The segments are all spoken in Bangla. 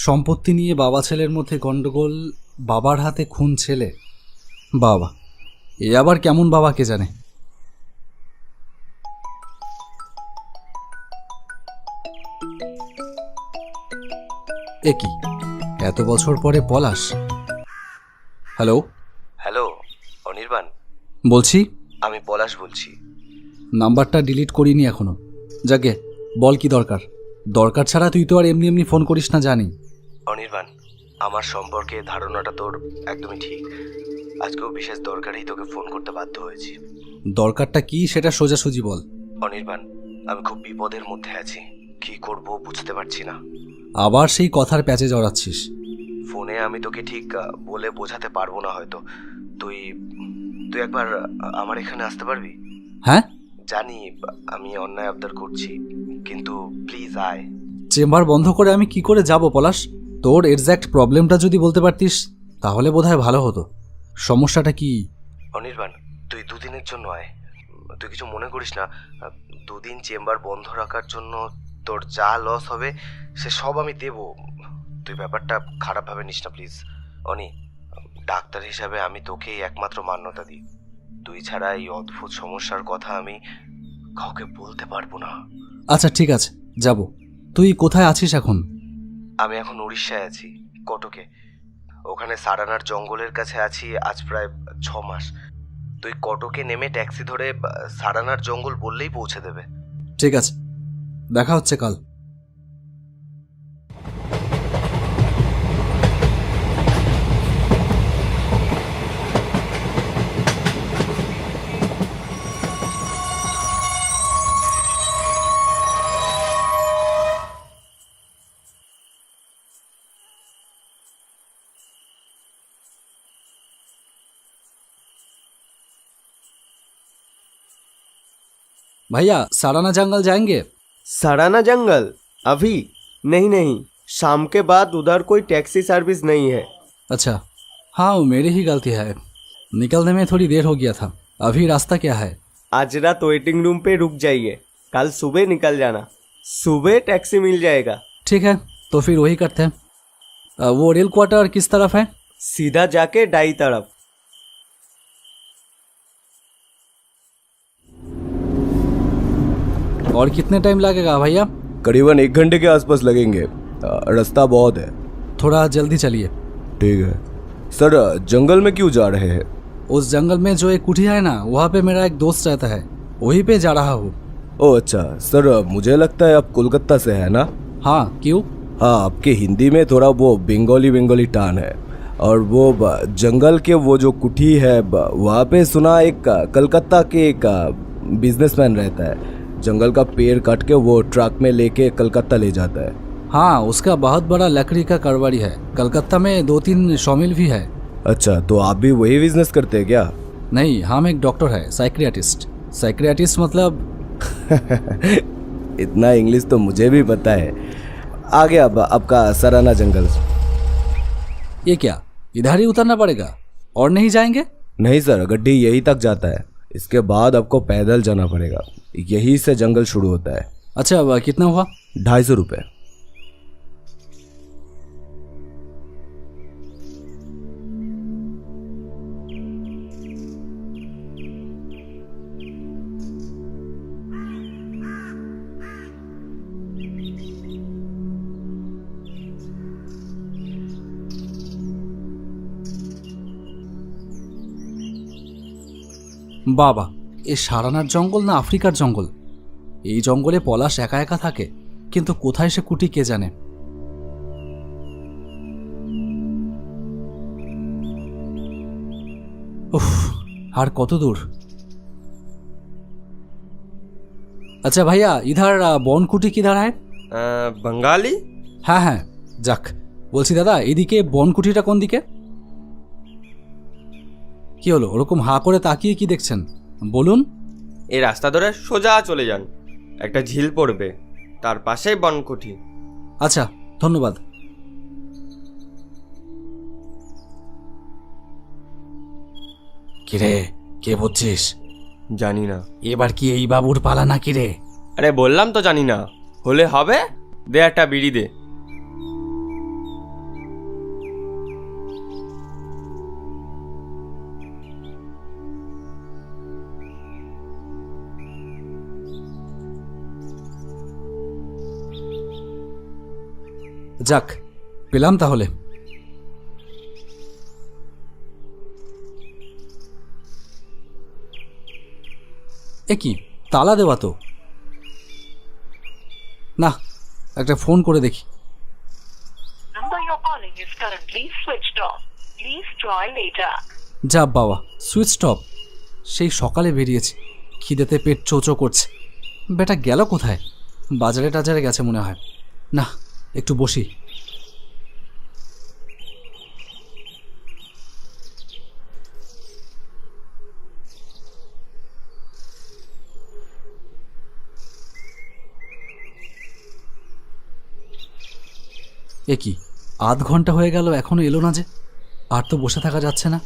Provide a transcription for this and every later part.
সম্পত্তি নিয়ে বাবা ছেলের মধ্যে গন্ডগোল, বাবার হাতে খুন ছেলে। বাবা, এ আবার কেমন বাবা কে জানে। এ কি, এত বছর পরে পলাশ? হ্যালো হ্যালো অনির্বাণ, বলছি। আমি পলাশ বলছি। নাম্বারটা ডিলিট করিনি এখনো। যাকে বল, কি দরকার? দরকার ছাড়া তুই তো আর এমনি এমনি ফোন করিস না, জানি। অনির্বাণ, আমার সম্পর্কে ধারণাটা তোর একদমই ঠিক। আজকেও বিশেষ দরকারেই তোকে ফোন করতে বাধ্য হয়েছি। দরকারটা কি সেটা সোজাসুজি বল। অনির্বাণ, আমি খুব বিপদের মধ্যে আছি, কি করব বুঝতে পারছি না। আবার সেই কথার প্যাচে জড়াচ্ছিস? ফোনে আমি তোকে ঠিক বলে বোঝাতে পারবো না হয়তো। তুই তুই একবার আমার এখানে আসতে পারবি? হ্যাঁ, জানি আমি অন্যায় আবদার করছি, কিন্তু প্লিজ আয়। চেম্বার বন্ধ করে আমি কি করে যাব পলাশ? তোর এক্স্যাক্ট প্রবলেমটা যদি বলতে পারতিস তাহলে বোধহয় ভালো হতো। সমস্যাটা কি? অনির্বাণ, তুই দুদিনের জন্য আয়। তুই কিছু মনে করিস না। দুদিন চেম্বার বন্ধ রাখার জন্য তোর যা লস হবে সে সব আমি দেব। তুই ব্যাপারটা খারাপভাবে নিস না প্লিজ। অনি, ডাক্তার হিসাবে আমি তোকেই একমাত্র মান্যতা দিই। তুই ছাড়া এই অদ্ভুত সমস্যার কথা আমি কাউকে বলতে পারবো না। আচ্ছা ঠিক আছে, যাব। তুই কোথায় আছিস এখন? আমি এখন উড়িষ্যায় আছি, কটকে। ওখানে সারানার জঙ্গলের কাছে আছি আজ প্রায় 6 মাস। তুই কটকে নেমে ট্যাক্সি ধরে সারানার জঙ্গল বললেই পৌঁছে দেবে। ঠিক আছে, দেখা হচ্ছে কাল। भैया साराना जंगल जाएंगे? सराना जंगल? अभी नहीं नहीं, शाम के बाद उधर कोई टैक्सी सर्विस नहीं है। अच्छा, हाँ वो मेरी ही गलती है, निकलने में थोड़ी देर हो गया था। अभी रास्ता क्या है? आज रात वेटिंग रूम पे रुक जाइए, कल सुबह निकल जाना। सुबह टैक्सी मिल जाएगा। ठीक है, तो फिर वही करते हैं। वो रेल क्वार्टर किस तरफ है? सीधा जाके दाई तरफ। और कितने टाइम लगेगा भैया? करीबन 1 घंटे के आसपास लगेंगे। रास्ता बहुत है। थोड़ा जल्दी चलिए। ठीक है सर। जंगल में क्यों जा रहे हैं? उस जंगल में जो एक कुटिया है ना, वहाँ पे मेरा एक दोस्त रहता है, वहीं पे जा रहा हूँ। ओह अच्छा सर, मुझे लगता है आप कोलकाता से है ना? हाँ, क्यों? हाँ, आपके हिंदी में थोड़ा वो बंगाली टान है। और वो जंगल के वो जो कुटी है वहाँ पे सुना एक कलकत्ता के एक बिजनेसमैन रहता है। जंगल का पेड़ काट के वो ट्रक में लेके कलकत्ता ले जाता है। हाँ, उसका बहुत बड़ा लकड़ी का कारोबारी है। कलकत्ता में 2-3 शॉमिल भी है। अच्छा, तो आप भी वही बिजनेस करते हैं क्या? नहीं, हम एक डॉक्टर है, साइक्रियाटिस्ट। साइक्रियाटिस्ट मतलब? इतना इंग्लिश तो मुझे भी पता है। आ गया आपका सराना जंगल। ये क्या, इधर ही उतरना पड़ेगा और नहीं जाएंगे? नहीं सर, गड्डी यहीं तक जाता है, इसके बाद आपको पैदल जाना पड़ेगा। यहीं से जंगल शुरू होता है। अच्छा, अब कितना हुआ? 250 रुपये। বাবা, এ সারানার জঙ্গল না আফ্রিকার জঙ্গল? এই জঙ্গলে পলাশ একা একা থাকে, কিন্তু কোথায় সে কুটি কে জানে। উফ, আর কত দূর? अच्छा भैया, इधर বনকুটি किधर है? बंगाली? হ্যাঁ হ্যাঁ, যাক। বলছি দাদা, এদিকে বনকুটিটা কোন দিকে? কি হলো, ওরকম হাঁ করে তাকিয়ে কি দেখছেন, বলুন? এই রাস্তা ধরে সোজা চলে যান, একটা ঝিল পড়বে, তার পাশেই বনকুঠি। আচ্ছা, ধন্যবাদ। কিরে, কে বুঝছিস? জানি না। এবার কি এই বাবুর পালা না কিরে? আরে বললাম তো জানি না। হলে হবে, দে একটা বিড়ি দে। যাক, পেলাম তাহলে। এ কি, তালা দেওয়া তো। না, একটা ফোন করে দেখি। Number you're calling is currently switched off. Please try later. যা বাবা, সুইচ অফ। সেই সকালে বেরিয়েছে, খিদেতে পেট চোচো করছে। বেটা গেল কোথায়? বাজারে টাজারে গেছে মনে হয়। না, একটু বসি। এ কি, আধ ঘন্টা হয়ে গেল এখনো এলো না যে? আর তো বসে থাকা যাচ্ছে না।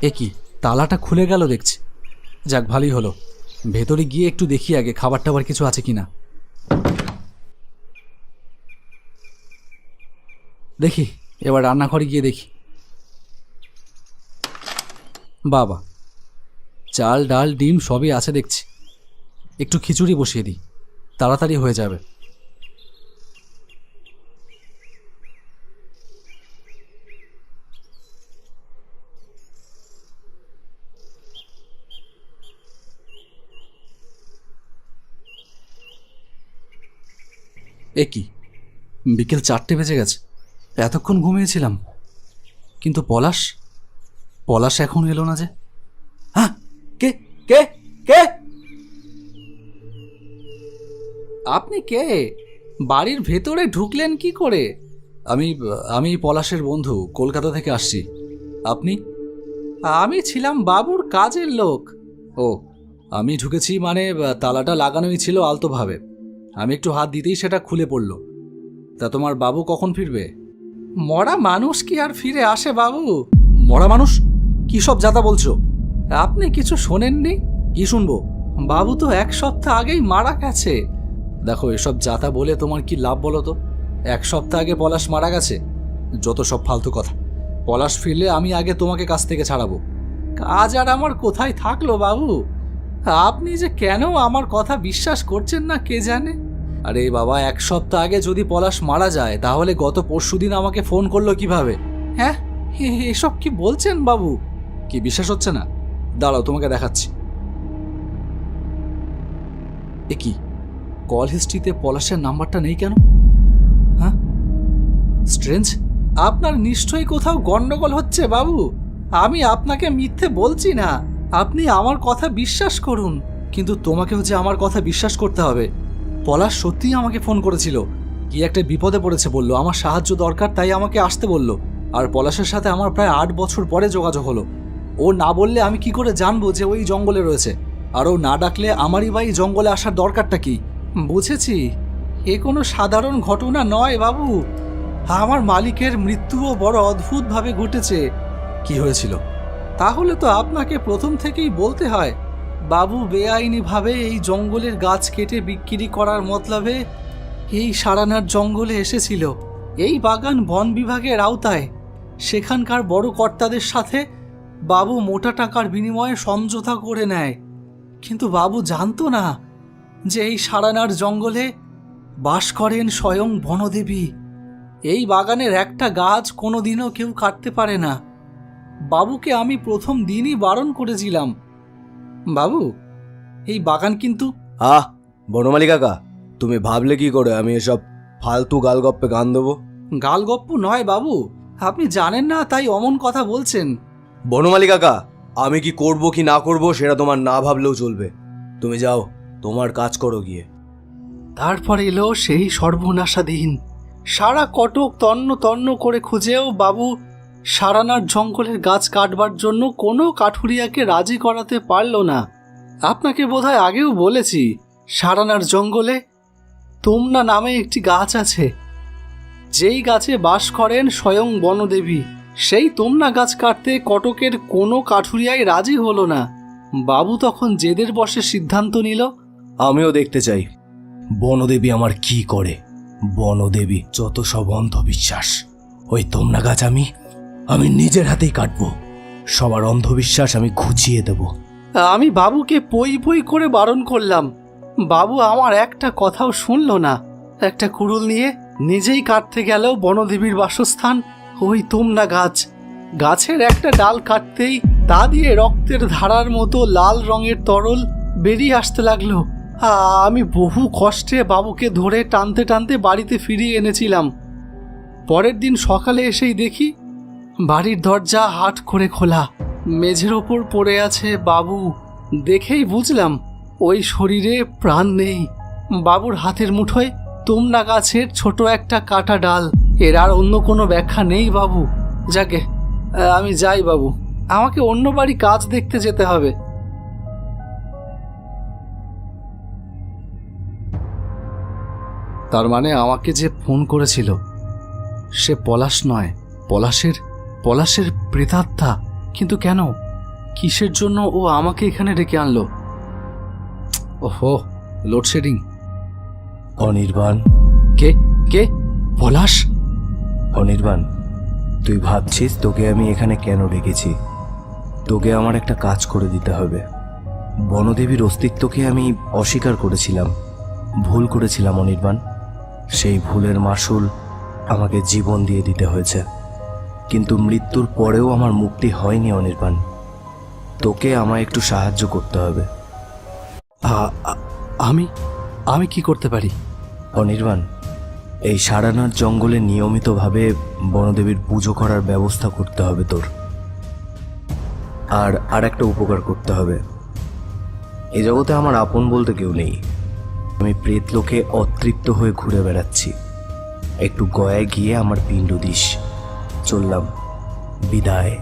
এ কি, তালাটা খুলে গেল দেখছি। যাক, ভালোই হলো। ভেতরে গিয়ে একটু দেখি আগে খাবার টাবার কিছু আছে কিনা। দেখি, এবার রান্নাঘরে গিয়ে দেখি। বাবা, চাল ডাল ডিম সবই আছে দেখছি। একটু খিচুড়ি বসিয়ে দিই, তাড়াতাড়ি হয়ে যাবে। এ কি, বিকেল 4টে বেজে গেছে। এতক্ষণ ঘুমিয়েছিলাম, কিন্তু পলাশ এখন এলো না যে। হ্যাঁ, কে কে কে? আপনি কে? বাড়ির ভেতরে ঢুকলেন কি করে? আমি পলাশের বন্ধু, কলকাতা থেকে আসছি। আপনি? আমি ছিলাম বাবুর কাজের লোক। ও, আমি ঢুকেছি মানে তালাটা লাগানোই ছিল আলতোভাবে। আমি একটু হাত দিতেই সেটা খুলে পড়ল। তা তোমার বাবু কখন ফিরবে? মরা মানুষ কি আর ফিরে আসে বাবু? মরা মানুষ? কী সব জাতা বলছো? আপনি কিছু শোনেননি? কি শুনবো? বাবু তো 1 সপ্তাহ আগেই মারা গেছে। দেখো, এসব জাতা বলে তোমার কি লাভ বলো তো? 1 সপ্তাহ আগে পলাশ মারা গেছে? যত সব ফালতু কথা। পলাশ ফিরলে আমি আগে তোমাকে কাছ থেকে ছাড়াবো। কাজ আর আমার কোথায় থাকলো বাবু? আপনি যে কেন আমার কথা বিশ্বাস করছেন না কে জানে। আরে বাবা, 1 সপ্তাহ আগে যদি পলাশ মারা যায় তাহলে গত পরশুদিন আমাকে ফোন করলো কিভাবে? হ্যাঁ, এসব কি বলছেন বাবু? কি বিশ্বাস হচ্ছে না? দাঁড়াও, তোমাকে দেখাচ্ছি। এ কি, কল হিস্ট্রিতে পলাশের নাম্বারটা নেই কেন? হ্যাঁ, স্ট্রেঞ্জ। আপনার নিশ্চয়ই কোথাও গন্ডগোল হচ্ছে বাবু। আমি আপনাকে মিথ্যে বলছি না, আপনি আমার কথা বিশ্বাস করুন। কিন্তু তোমাকেও যে আমার কথা বিশ্বাস করতে হবে। পলাশ সত্যিই আমাকে ফোন করেছিল, কি একটা বিপদে পড়েছে বলল, আমার সাহায্য দরকার, তাই আমাকে আসতে বলল। আর পলাশের সাথে আমার প্রায় 8 বছর পরে যোগাযোগ হলো। ও না বললে আমি কি করে জানবো যে ওই জঙ্গলে রয়েছে? আর ও না ডাকলে আমারই বা এই জঙ্গলে আসার দরকারটা কি? বুঝেছি, এ কোনো সাধারণ ঘটনা নয় বাবু। আমার মালিকের মৃত্যুও বড় অদ্ভুতভাবে ঘটেছে। কি হয়েছিল? তাহলে তো আপনাকে প্রথম থেকেই বলতে হয়। বাবু বেআইনিভাবে এই জঙ্গলের গাছ কেটে বিক্রি করার মতলবে এই সারানার জঙ্গলে এসেছিল। এই বাগান বন বিভাগের আওতায়। সেখানকার বড় কর্তাদের সাথে বাবু মোটা টাকার বিনিময়ে সমঝোতা করে নেয়। কিন্তু বাবু জানতো না যে এই সারানার জঙ্গলে বাস করেন স্বয়ং বনদেবী। এই বাগানের একটা গাছ কোনোদিনও কেউ কাটতে পারে না। বাবুকে আমি প্রথম দিনই বারণ করেছিলাম। বাবু, এই বাগান কিন্তু। বনমালী কাকা, তুমি ভাবলে কি করে আমি এসব ফালতু গালগপ্পে গান দেবো? গালগপ্প নয় বাবু, আপনি জানেন না তাই অমন কথা বলছেন। বনমালী কাকা, আমি কি করব কি না করব সেটা তোমার না ভাবলেও চলবে। তুমি যাও, তোমার কাজ করো গিয়ে। তারপর এলো সেই সর্বনাশা দিন। সারা কটক তন্ন তন্ন করে খুঁজেও বাবু সারানার জঙ্গলের গাছ কাটবার জন্য কোনো কাঠুরিয়াকে রাজি করাতে পারল না। আপনাকে বোধহয় আগেও বলেছি, সারানার জঙ্গলে তোমরা নামে একটি গাছ আছে, যেই গাছে বাস করেন স্বয়ং বনদেবী। সেই তোমরা গাছ কাটতে কটকের কোনো কাঠুরিয়াই রাজি হলো না। বাবু তখন জেদের বশে সিদ্ধান্ত নিল, আমিও দেখতে চাই বনদেবী আমার কি করে। বনদেবী যত সব অন্ধবিশ্বাস, ওই তোমরা গাছ আমি নিজের হাতেই কাটবো। সবার অন্ধবিশ্বাস আমি ঘুচিয়ে দেব। আমি বাবুকে পই পই করে বারণ করলাম, বাবু আমার একটা কথাও শুনলো না। একটা কুড়ুল নিয়ে নিজেই কাটতে গেল বনদেবীর বাসস্থান ওই তুমনা গাছ। গাছের একটা ডাল কাটতেই তা দিয়ে রক্তের ধারার মতো লাল রঙের তরল বেরিয়ে আসতে লাগলো। আমি বহু কষ্টে বাবুকে ধরে টানতে টানতে বাড়িতে ফিরিয়ে এনেছিলাম। পরের দিন সকালে এসেই দেখি বাড়ির দরজা হাট করে খোলা, মেঝের ওপর পড়ে আছে বাবু। দেখেই বুঝলাম ওই শরীরে প্রাণ নেই। বাবুর হাতের মুঠোয় তুমনা গাছের ছোট একটা কাটা ডাল। এর আর অন্য কোনো ব্যাখ্যা নেই বাবু। যাকে আমি যাই বাবু, আমাকে অন্য বাড়ি কাজ দেখতে যেতে হবে। তার মানে আমাকে যে ফোন করেছিল সে পলাশ নয়, পলাশের প্রেতাত্মা। কিন্তু কেন, কিসের জন্য ও আমাকে এখানে ডেকে আনলো? ওহো, লোডশেডিং। অনির্বাণ, কে কে? পলাশ? অনির্বাণ, তুই ভাবছিস তোকে আমি এখানে কেন ডেকেছি? তোকে আমার একটা কাজ করে দিতে হবে। বনদেবীর অস্তিত্বকে আমি অস্বীকার করেছিলাম, ভুল করেছিলাম অনির্বাণ। সেই ভুলের মাসুল আমাকে জীবন দিয়ে দিতে হয়েছে, কিন্তু মৃত্যুর পরেও আমার মুক্তি হয়নি অনির্বাণ। তোকে আমায় একটু সাহায্য করতে হবে। আমি কি করতে পারি? অনির্বাণ, এই সারানাথ জঙ্গলে নিয়মিতভাবে বনদেবীর পুজো করার ব্যবস্থা করতে হবে তোর। আর একটা উপকার করতে হবে। এ জগতে আমার আপন বলতে কেউ নেই। আমি প্রেতলোকে অতৃপ্ত হয়ে ঘুরে বেড়াচ্ছি। একটু গয়ায় গিয়ে আমার পিণ্ড দিস। চললাম, বিদায়।